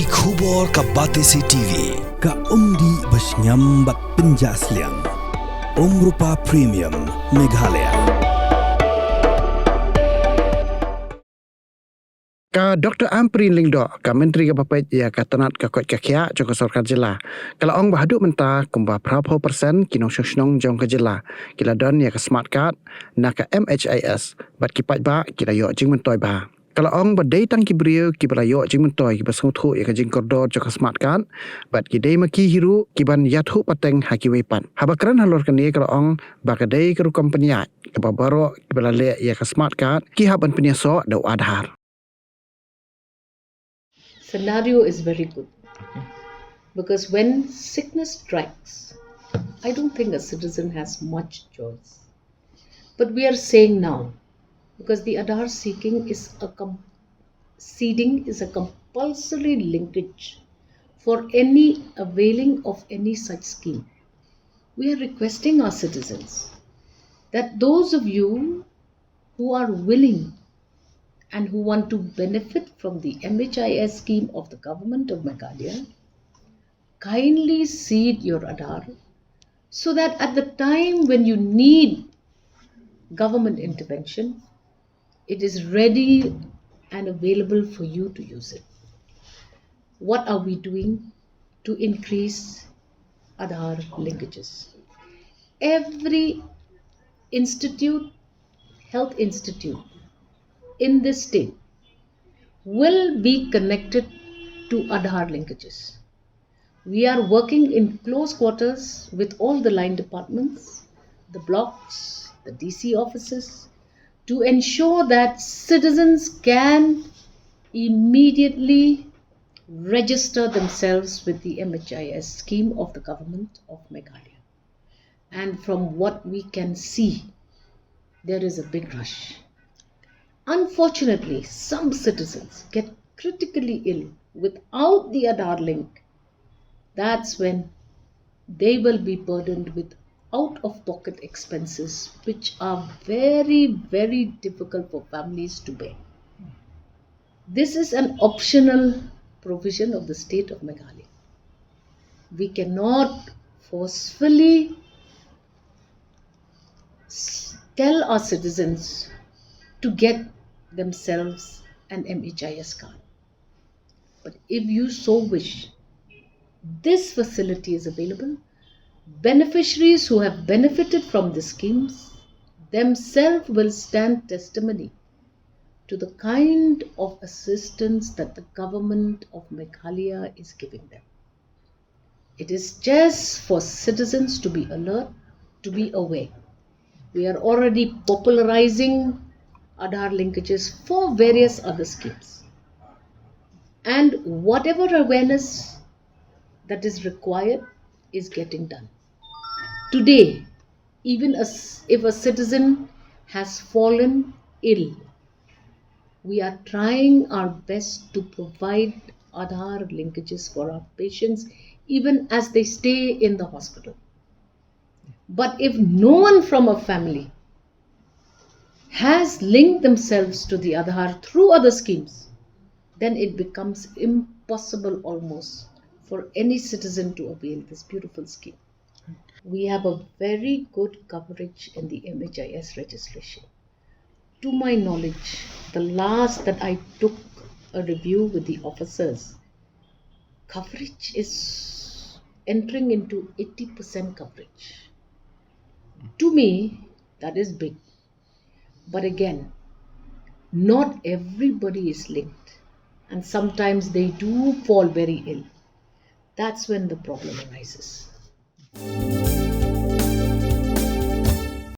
Ki khubor ka Batesi TV. Ka umdi basnyam bat penjaslian. Rupa Premium Meghalaya. Ka Dr. Amprin Lingdo, ka Menteri Kapapait ya ka tanat ka kot ka kia jong ka Sarkar Jela. Kala ong bahaduk mentah kumba prapho persen kinong syong jong ka Jela. Kila don ya ka smart card na ka MHIS bat kipat ba kila yo Jingmyntoi ba. Kala ong badai tang kibriu kibra yo Jingmyntoi kiba senguthu ya ka jingkordor jong ka smart card bat kidai maki hiru kiban Ïathuh pateng haki wepan. Habakran halor kani kala ong bakadai ka rukam penyak kiba baro kibra le ya ka smart card ki haban penyaso dau adhar. Scenario is very good because when sickness strikes, I don't think a citizen has much choice. But we are saying now, because the Aadhaar seeding is a compulsory linkage for any availing of any such scheme. We are requesting our citizens that those of you who are willing and who want to benefit from the MHIS scheme of the government of Meghalaya, kindly seed your Aadhaar so that at the time when you need government intervention, it is ready and available for you to use it. What are we doing to increase Aadhaar linkages? Every health institute in this state will be connected to Aadhaar linkages. We are working in close quarters with all the line departments, the blocks, the DC offices, to ensure that citizens can immediately register themselves with the MHIS scheme of the government of Meghalaya. And from what we can see, there is a big rush. Unfortunately, some citizens get critically ill without the Aadhaar link. That's when they will be burdened with out-of-pocket expenses, which are very, very difficult for families to bear. This is an optional provision of the state of Meghalaya. We cannot forcefully tell our citizens to get themselves an MHIS card. But if you so wish, this facility is available. Beneficiaries who have benefited from the schemes themselves will stand testimony to the kind of assistance that the government of Meghalaya is giving them. It is just for citizens to be alert, to be aware. We are already popularizing Aadhaar linkages for various other schemes. And whatever awareness that is required is getting done. Today, even if a citizen has fallen ill, we are trying our best to provide Aadhaar linkages for our patients even as they stay in the hospital. But if no one from a family has linked themselves to the Aadhaar through other schemes, then it becomes impossible almost for any citizen to avail this beautiful scheme. We have a very good coverage in the MHIS registration. To my knowledge, the last that I took a review with the officers, coverage is entering into 80% coverage. To me, that is big. But again, not everybody is linked, and sometimes they do fall very ill. That's when the problem arises.